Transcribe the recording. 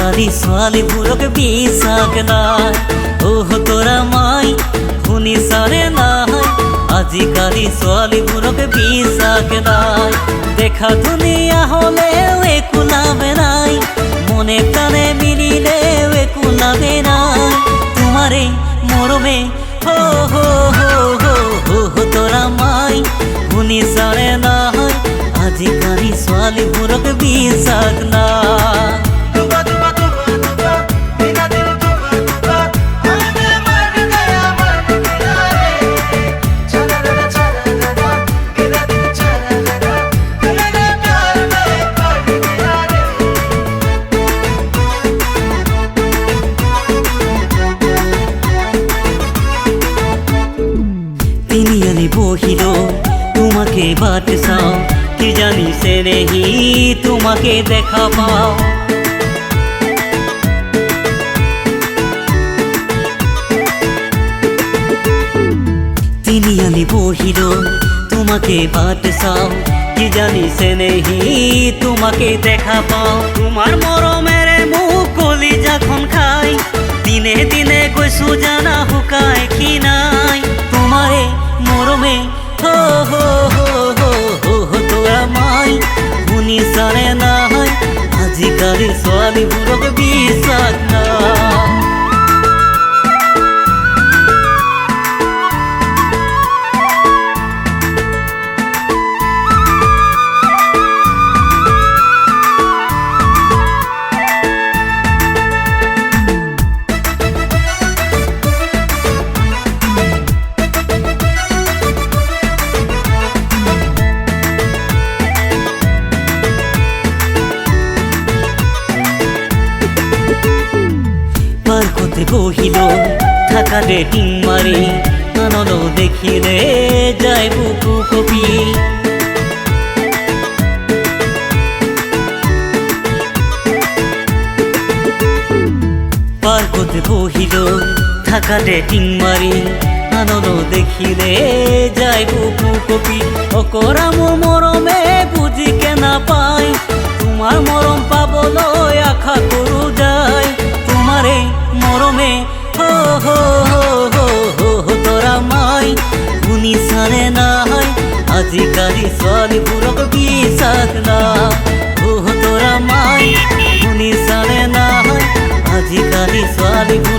আজিকালি ছোৱালীবোৰক বিশ্বাস নাই। তোৰা মাই শুনিছানে নাই? আজিকালি ছোৱালীবোৰক বিশ্বাস নাই। দেখা ধুনীয়া হ'লেও একো লাভ নাই, মনে প্ৰাণে মিলিলেও একো লাভে নাই। তোমাৰে মৰমে হো হো হো হো হো তোৰা মাই শুনিছানে নাই? আজিকালি ছোৱালীবোৰক বিশ্বাস নাই। তিনিআলি বহিলো তোমাকে বাট চাও, কি জানিছে নেহি তোমাকে দেখা পাও। তিনিআলি বহিলো তোমাকে বাট চাও, কি জানিছে নেহি তোমাকে দেখা পাও। তোমার মৰমেৰে মোক কলিজাখন খাই, দিনে দিনে গৈছো জানা শুকাই খিনাই। তোমাৰে মৰমে হো হো হো হো হো হো তোৰা মাই শুনিছানে নাই? আজিকালি ছোৱালীবোৰক বিশ্বাস নাই। পার্কতে বহিল থাকা ডেটিং মারি, আনন্দ দেখিলে যায় বুকু কপি। পার্কতে বহিল থাকা ডেটিং মারি, আনন্দ দেখিলে যায় বুকু কপি। অকৰা মোৰ মৰমে বুজিকে নাপায়, তোমাৰ মৰম পাবলৈ আশা কৰো যায়। তোমাৰে মৰমে হো হো হো হো হো হো তোৰা মাই শুনিছানে নাই? আজিকালি ছোৱালীবোৰক বিশ্বাস নাই। হো হো তোৰা মাই শুনিছানে নাই? আজিকালি ছোৱালীবোৰ